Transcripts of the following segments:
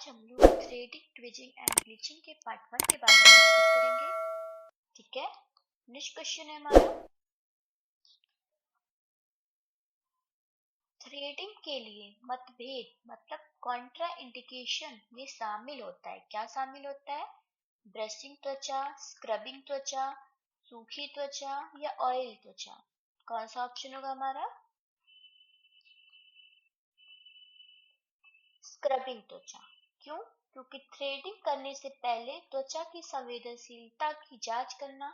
आज हम लोग थ्रेडिंग, ट्विजिंग एंड ब्लीचिंग के पार्ट 1 के बारे में डिस्कस करेंगे। ठीक है, नेक्स्ट क्वेश्चन है हमारा, थ्रेडिंग के लिए मतभेद मतलब कॉन्ट्रा इंडिकेशन में शामिल होता है। क्या शामिल होता है? ब्रशिंग त्वचा, स्क्रबिंग त्वचा, सूखी त्वचा या ऑयल त्वचा। कौन सा ऑप्शन होगा हमारा? स्क्रबिंग त्वचा। क्यों? क्योंकि थ्रेडिंग करने से पहले त्वचा की संवेदनशीलता की जांच करना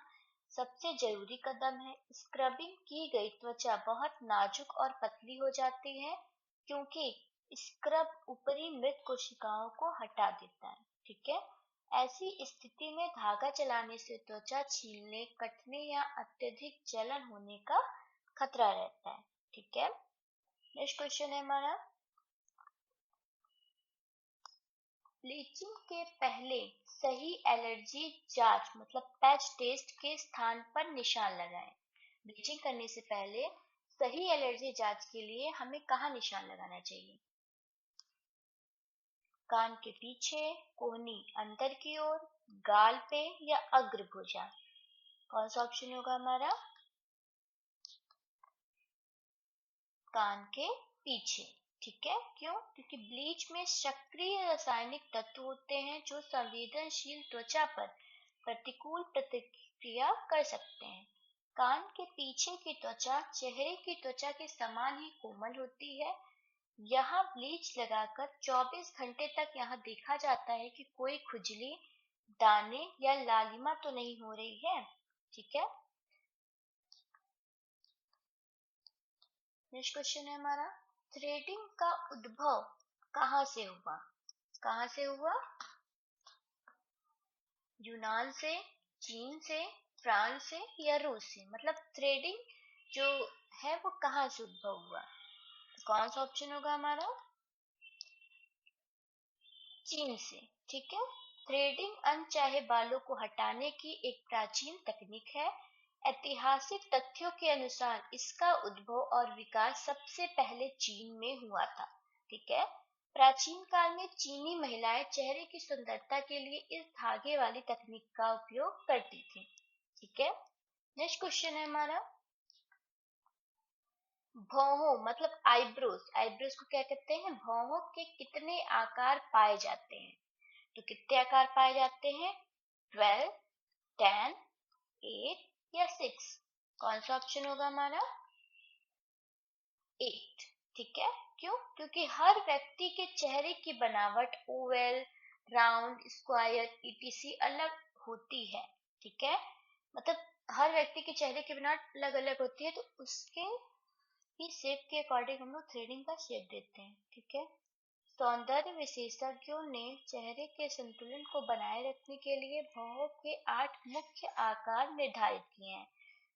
सबसे जरूरी कदम है। स्क्रबिंग की गई त्वचा बहुत नाजुक और पतली हो जाती है क्योंकि स्क्रब ऊपरी मृत कोशिकाओं को हटा देता है। ठीक है, ऐसी स्थिति में धागा चलाने से त्वचा छीलने, कटने या अत्यधिक जलन होने का खतरा रहता है। ठीक है, नेक्स्ट क्वेश्चन है हमारा, ब्लीचिंग के पहले सही एलर्जी जांच मतलब पैच टेस्ट के स्थान पर निशान लगाएं। ब्लीचिंग करने से पहले सही एलर्जी जांच के लिए हमें कहाँ निशान लगाना चाहिए? कान के पीछे, कोहनी अंदर की ओर, गाल पे या अग्रभुजा। कौन सा ऑप्शन होगा हमारा? कान के पीछे। ठीक है, क्यों? क्योंकि ब्लीच में सक्रिय रासायनिक तत्व होते हैं जो संवेदनशील त्वचा पर प्रतिकूल प्रतिक्रिया कर सकते हैं। कान के पीछे की त्वचा चेहरे की त्वचा के समान ही कोमल होती है। यहाँ ब्लीच लगाकर 24 घंटे तक यहाँ देखा जाता है कि कोई खुजली, दाने या लालिमा तो नहीं हो रही है। ठीक है, नेक्स्ट क्वेश्चन है हमारा, थ्रेडिंग का उद्भव कहाँ से हुआ? कहाँ से हुआ? यूनान से, चीन से, फ्रांस से या रूस से। मतलब थ्रेडिंग जो है वो कहाँ से उद्भव हुआ? तो कौन सा ऑप्शन होगा हमारा? चीन से। ठीक है, थ्रेडिंग अनचाहे बालों को हटाने की एक प्राचीन तकनीक है। ऐतिहासिक तथ्यों के अनुसार इसका उद्भव और विकास सबसे पहले चीन में हुआ था। ठीक है, प्राचीन काल में चीनी महिलाएं चेहरे की सुंदरता के लिए इस धागे वाली तकनीक का उपयोग करती थी। ठीक है, नेक्स्ट क्वेश्चन है हमारा, भौहों मतलब आईब्रोज, आईब्रोज को क्या कहते हैं? भौहों के कितने आकार पाए जाते हैं? तो कितने आकार पाए जाते हैं? 12, 10, 8 या 6। कौन सा ऑप्शन होगा हमारा? 8। ठीक है, क्यों? क्योंकि हर व्यक्ति के चेहरे की बनावट ओवल, राउंड, स्क्वायर ईटीसी अलग होती है। ठीक है, मतलब हर व्यक्ति के चेहरे की बनावट अलग अलग होती है, तो उसके ही शेप के अकॉर्डिंग हम लोग थ्रेडिंग का शेप देते हैं। ठीक है, सौंदर्य विशेषज्ञों ने चेहरे के संतुलन को बनाए रखने के लिए भौहों के 8 मुख्य आकार निर्धारित किए हैं।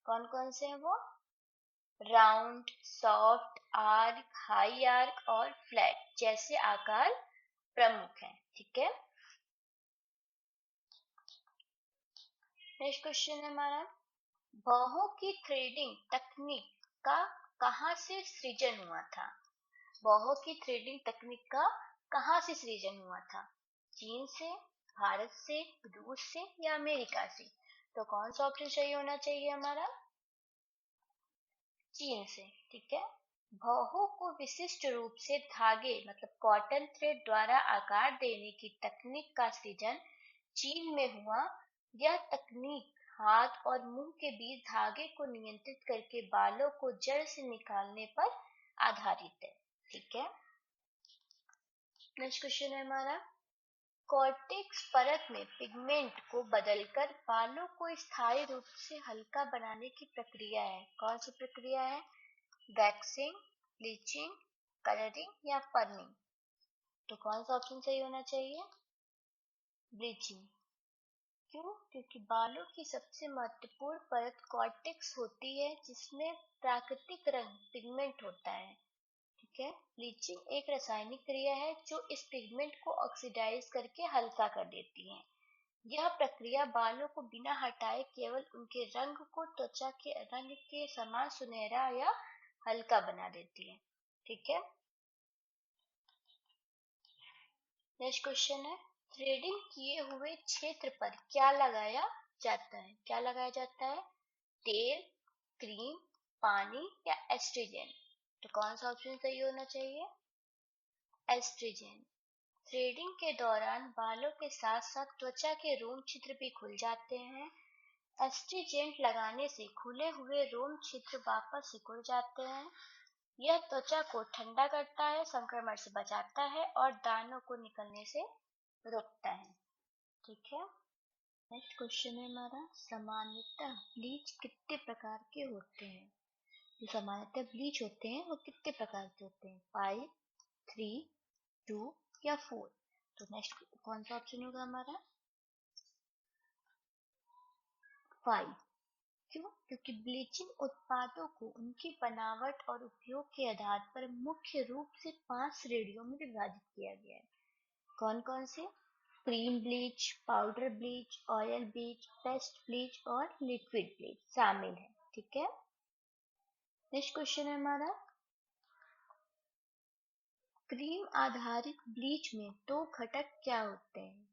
कौन कौन से हैं वो? Round, soft, arc, high arc और फ्लैट जैसे आकार प्रमुख हैं। ठीक है, नेक्स्ट क्वेश्चन है हमारा, भौहों की थ्रेडिंग तकनीक का कहाँ से सृजन हुआ था? भौहों की थ्रेडिंग तकनीक का कहाँ से सृजन हुआ था? चीन से, भारत से, रूस से या अमेरिका से। तो कौन सा ऑप्शन सही होना चाहिए हमारा? चीन से। ठीक है, भौहों को विशिष्ट रूप से धागे मतलब कॉटन थ्रेड द्वारा आकार देने की तकनीक का सृजन चीन में हुआ। यह तकनीक हाथ और मुंह के बीच धागे को नियंत्रित करके बालों को जड़ से निकालने पर आधारित है। ठीक है, नेक्स्ट क्वेश्चन है हमारा, कॉर्टेक्स परत में पिगमेंट को बदलकर बालों को स्थायी रूप से हल्का बनाने की प्रक्रिया है। कौन सी प्रक्रिया है? वैक्सिंग, ब्लीचिंग, कलरिंग या फर्निंग। तो कौन सा ऑप्शन सही होना चाहिए? ब्लीचिंग। क्यों? क्योंकि बालों की सबसे महत्वपूर्ण परत कॉर्टेक्स होती है जिसमें प्राकृतिक रंग पिगमेंट होता है। ठीक है, ब्लीचिंग एक रासायनिक क्रिया है जो इस पिगमेंट को ऑक्सीडाइज करके हल्का कर देती है। यह प्रक्रिया बालों को बिना हटाए केवल उनके रंग को त्वचा के रंग के समान सुनहरा या हल्का बना देती है। ठीक है, नेक्स्ट क्वेश्चन है, थ्रेडिंग किए हुए क्षेत्र पर क्या लगाया जाता है? क्या लगाया जाता है? तेल, क्रीम, पानी या एस्ट्रीजेंट? तो कौन सा ऑप्शन सही होना चाहिए? एस्ट्रीजेंट। थ्रेडिंग के दौरान बालों के साथ साथ त्वचा के रोम छिद्र भी खुल जाते हैं। एस्ट्रीजेंट लगाने से खुले हुए रोम छिद्र वापस सिकुड़ जाते हैं। यह त्वचा को ठंडा करता है, संक्रमण से बचाता है और दानों को निकलने से रोकता है। ठीक है। नेक्स्ट क्वेश्चन है हमारा, सामान्यतः ब्लीच कितने प्रकार के होते हैं? जो सामान्यतः ब्लीच होते हैं वो कितने प्रकार के होते हैं? 5, 3, 2 या 4? तो नेक्स्ट कौन सा ऑप्शन होगा हमारा? 5। क्यों? क्योंकि ब्लीचिंग उत्पादों को उनकी बनावट और उपयोग के आधार पर मुख्य रूप से 5 श्रेणियों में विभाजित किया गया है। कौन कौन से? Cream bleach, powder bleach, oil bleach, paste bleach और लिक्विड ब्लीच शामिल है। ठीक है। नेक्स्ट क्वेश्चन है हमारा, क्रीम आधारित ब्लीच में दो घटक क्या होते हैं?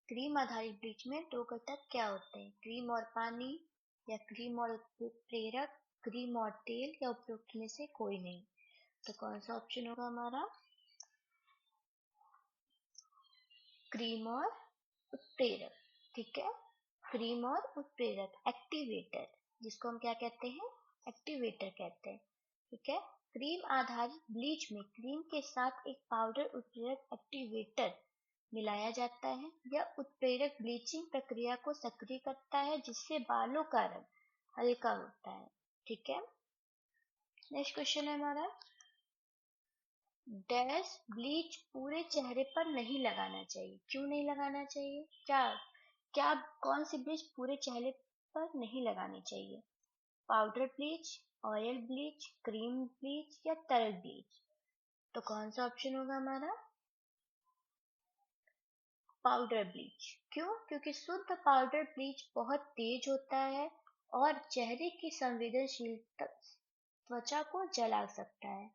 क्रीम आधारित ब्लीच में दो घटक क्या होते हैं? क्रीम और पानी या क्रीम और उत्प्रेरक, क्रीम और तेल या उपरोक्त में से कोई नहीं? तो कौन सा ऑप्शन होगा हमारा? क्रीम और उत्प्रेरक। ठीक है। क्रीम और उत्प्रेरक, एक्टिवेटर, जिसको हम क्या कहते हैं? एक्टिवेटर कहते हैं। ठीक है। क्रीम आधारित ब्लीच में क्रीम के साथ एक पाउडर उत्प्रेरक एक्टिवेटर मिलाया जाता है। यह उत्प्रेरक ब्लीचिंग प्रक्रिया को सक्रिय करता है जिससे बालों का रंग हल्का होता है। ठीक है। नेक्स्ट क्वेश्चन है हमारा, डैश ब्लीच पूरे चेहरे पर नहीं लगाना चाहिए। क्यों नहीं लगाना चाहिए? क्या क्या कौन सी ब्लीच पूरे चेहरे पर नहीं लगानी चाहिए? Powder bleach, oil bleach, cream bleach या तरल ब्लीच? तो कौन सा ऑप्शन होगा हमारा? Powder bleach. क्यों? क्योंकि शुद्ध पाउडर ब्लीच बहुत तेज होता है और चेहरे की संवेदनशील त्वचा को जला सकता है।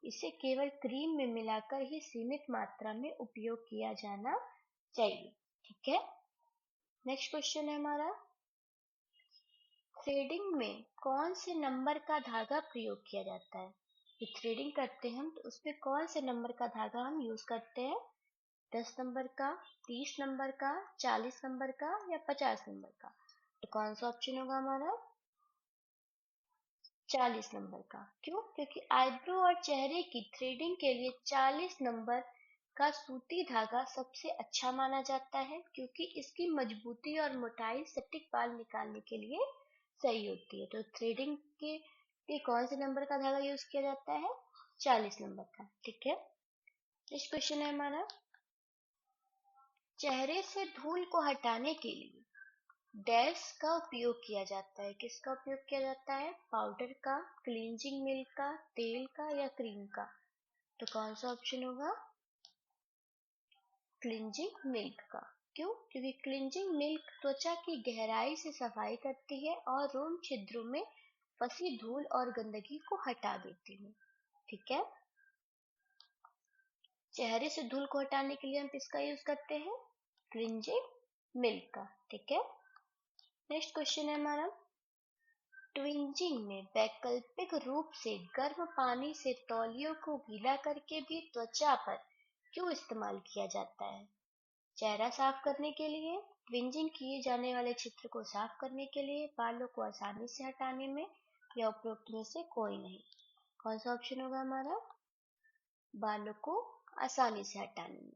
इसे केवल क्रीम में मिलाकर ही सीमित मात्रा में उपयोग किया जाना चाहिए। ठीक है। नेक्स्ट क्वेश्चन है हमारा, थ्रेडिंग में कौन से नंबर का धागा प्रयोग किया जाता है? ये थ्रेडिंग करते हैं हम तो उसमें कौन से नंबर का धागा हम यूज करते हैं? 10 नंबर का, 30 नंबर का, 40 नंबर का या 50 नंबर का? तो कौन सा ऑप्शन होगा हमारा? 40 नंबर का। क्यों? क्योंकि आईब्रो और चेहरे की थ्रेडिंग के लिए 40 नंबर का सूती धागा सबसे अच्छा माना जाता है क्योंकि इसकी मजबूती और मोटाई सटीक बाल निकालने के लिए सही होती है। तो थ्रेडिंग के लिए कौन से नंबर का धागा यूज किया जाता है? 40 नंबर का। ठीक है। नेक्स्ट क्वेश्चन है हमारा, चेहरे से धूल को हटाने के लिए डैश का उपयोग किया जाता है। किसका उपयोग किया जाता है? पाउडर का, क्लींजिंग मिल्क का, तेल का या क्रीम का? तो कौन सा ऑप्शन होगा? क्लींजिंग मिल्क का। क्यों? क्योंकि क्लींजिंग मिल्क त्वचा की गहराई से सफाई करती है और रोम छिद्रों में फंसी धूल और गंदगी को हटा देती है। ठीक है। चेहरे से धूल को हटाने के लिए हम किसका यूज करते हैं? क्लींजिंग मिल्क का। ठीक है। नेक्स्ट क्वेश्चन है हमारा, ट्विंजिंग में वैकल्पिक रूप से गर्म पानी से तौलियों को गीला करके भी त्वचा पर क्यों इस्तेमाल किया जाता है? चेहरा साफ करने के लिए, ट्विंजिंग किए जाने वाले चित्र को साफ करने के लिए, बालों को आसानी से हटाने में या उपरोक्त में से कोई नहीं? कौन सा ऑप्शन होगा हमारा? बालों को आसानी से हटाने में।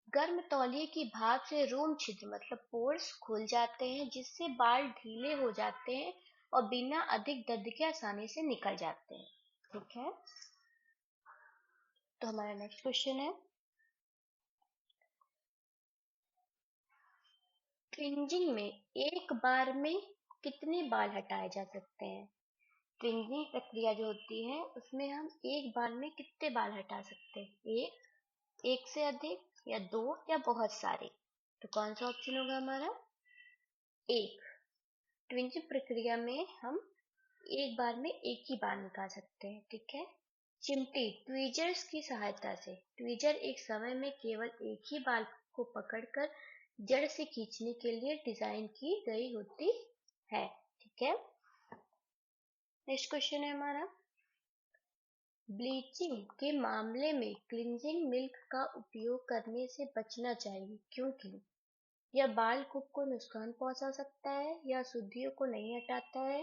गर्म तौलिए की भाप से रोम छिद्र मतलब पोर्स खुल जाते हैं जिससे बाल ढीले हो जाते हैं और बिना अधिक दर्द के आसानी से निकल जाते हैं। ठीक है। तो हमारा नेक्स्ट क्वेश्चन है, ट्विंजिंग में एक बार में कितने बाल हटाए जा सकते हैं? ट्विंजिंग प्रक्रिया जो होती है उसमें हम एक बार में कितने बाल हटा सकते हैं? एक से अधिक या दो या बहुत सारे? तो कौन सा ऑप्शन होगा हमारा? एक। ट्विंजिंग प्रक्रिया में हम एक बार में एक ही बाल निकाल सकते हैं। ठीक है। चिमटी ट्वीजर्स की सहायता से। ट्वीजर एक समय में केवल एक ही बाल को पकड़कर जड़ से खींचने के लिए डिजाइन की गई होती है। ठीक है, नेक्स्ट क्वेश्चन है हमारा, ब्लीचिंग के मामले में क्लींजिंग मिल्क का उपयोग करने से बचना चाहिए क्योंकि यह बाल कुप को नुकसान पहुंचा सकता है, या शुद्धियों को नहीं हटाता है,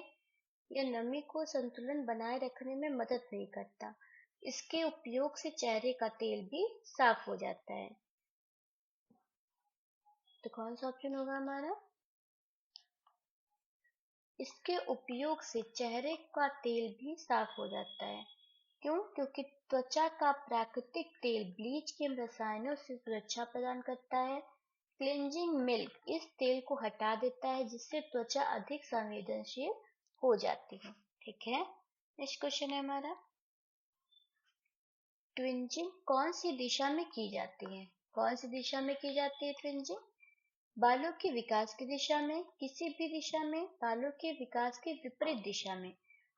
या नमी को संतुलन बनाए रखने में मदद नहीं करता। इसके उपयोग से चेहरे का तेल भी साफ हो जाता है। तो कौन सा ऑप्शन होगा हमारा? इसके उपयोग से चेहरे का तेल भी साफ हो जाता है। क्यों? क्योंकि त्वचा का प्राकृतिक तेल ब्लीच के रसायनों से सुरक्षा प्रदान करता है। क्लींजिंग मिल्क इस तेल को हटा देता है, जिससे त्वचा अधिक संवेदनशील हो जाती है। ठीक है, नेक्स्ट क्वेश्चन है हमारा, ट्विंजिंग कौन सी दिशा में की जाती है? कौन सी दिशा में की जाती है ट्विंजिंग? बालों के विकास की दिशा में, किसी भी दिशा में, बालों के विकास के विपरीत दिशा में,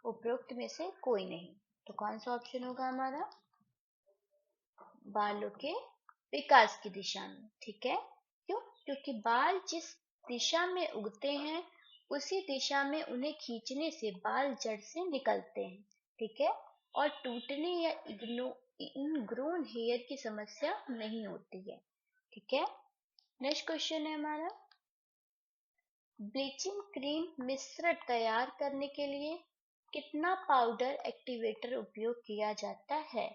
उपरोक्त में से कोई नहीं। तो कौन सा ऑप्शन होगा हमारा? बालों के विकास की दिशा में। ठीक है, क्यों? क्योंकि बाल जिस दिशा में उगते हैं उसी दिशा में उन्हें खींचने से बाल जड़ से निकलते हैं। ठीक है, और टूटने या इनग्रोन हेयर की समस्या नहीं होती है। ठीक है, नेक्स्ट क्वेश्चन है हमारा, ब्लीचिंग क्रीम मिश्रण तैयार करने के लिए कितना पाउडर एक्टिवेटर उपयोग किया जाता है?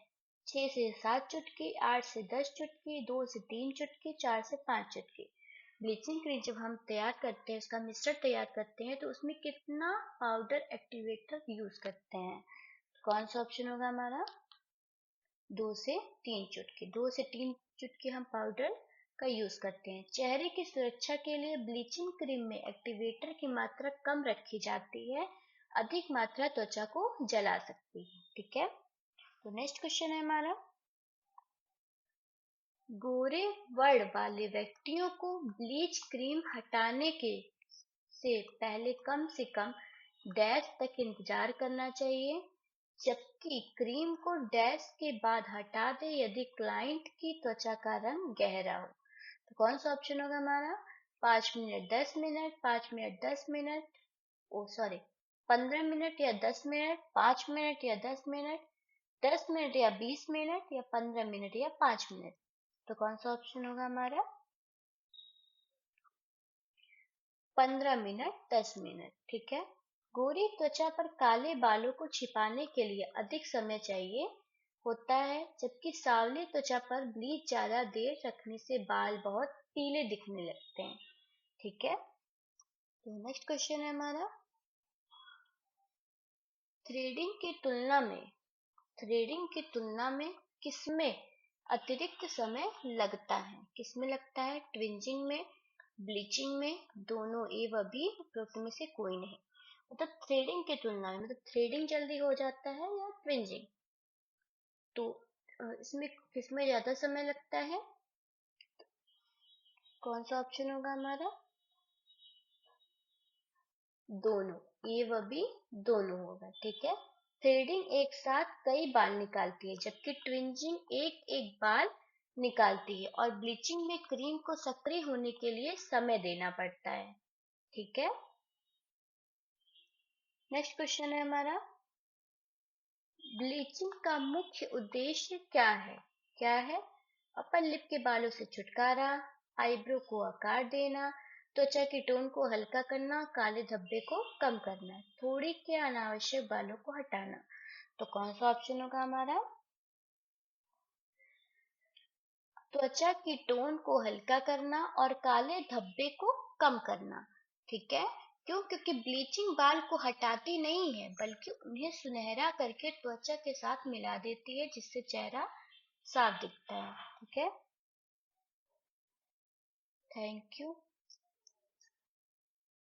6 से 7 चुटकी, 8 से 10 चुटकी, 2 से 3 चुटकी, 4 से 5 चुटकी। ब्लीचिंग क्रीम जब हम तैयार करते हैं, उसका मिश्रण तैयार करते हैं, तो उसमें कितना पाउडर एक्टिवेटर यूज करते हैं? कौन सा ऑप्शन होगा हमारा? 2 से 3 चुटकी। 2 से 3 चुटकी हम पाउडर का यूज करते हैं। चेहरे की सुरक्षा के लिए ब्लीचिंग क्रीम में एक्टिवेटर की मात्रा कम रखी जाती है, अधिक मात्रा त्वचा को जला सकती है। ठीक है, तो नेक्स्ट क्वेश्चन है हमारा, गोरे वर्ण वाले व्यक्तियों को ब्लीच क्रीम हटाने के से पहले कम से कम डैश तक इंतजार करना चाहिए, जबकि क्रीम को डैश के बाद हटा दे यदि क्लाइंट की त्वचा का रंग गहरा हो। तो कौन सा ऑप्शन होगा हमारा? 5 मिनट 10 मिनट, 5 मिनट 10 मिनट, ओ सॉरी 15 मिनट या 10 मिनट, 5 मिनट या 10 मिनट, 10 मिनट या 20 मिनट, या 15 मिनट या 5 मिनट। तो कौन सा ऑप्शन होगा हमारा? 15 मिनट 10 मिनट। ठीक है, गोरी त्वचा पर काले बालों को छिपाने के लिए अधिक समय चाहिए होता है, जबकि सांवली त्वचा पर ब्लीच ज्यादा देर रखने से बाल बहुत पीले दिखने लगते हैं। ठीक है, तो नेक्स्ट क्वेश्चन है हमारा, थ्रेडिंग की तुलना में थ्रेडिंग की तुलना में किसमें अतिरिक्त समय लगता है? किसमें लगता है? ट्विंजिंग में, ब्लीचिंग में, दोनों ए व बी, उपरोक्त में से कोई नहीं। मतलब थ्रेडिंग की तुलना में, मतलब थ्रेडिंग जल्दी हो जाता है या ट्विंजिंग? तो इसमें किसमें ज्यादा समय लगता है? कौन सा ऑप्शन होगा हमारा? दोनों, ए व बी दोनों होगा। ठीक है, थ्रेडिंग एक साथ कई बाल निकालती है, जबकि ट्विंजिंग एक एक बाल निकालती है, और ब्लीचिंग में क्रीम को सक्रिय होने के लिए समय देना पड़ता है। ठीक है, नेक्स्ट क्वेश्चन है हमारा, ब्लीचिंग का मुख्य उद्देश्य क्या है? क्या है? अपर लिप के बालों से छुटकारा, आईब्रो को आकार देना, त्वचा के टोन को हल्का करना, काले धब्बे को कम करना, थोड़ी के अनावश्यक बालों को हटाना। तो कौन सा ऑप्शन होगा हमारा? त्वचा की टोन को हल्का करना और काले धब्बे को कम करना। ठीक है, क्यों? क्योंकि ब्लीचिंग बाल को हटाती नहीं है, बल्कि उन्हें सुनहरा करके त्वचा के साथ मिला देती है, जिससे चेहरा साफ दिखता है। ठीक है, थैंक यू।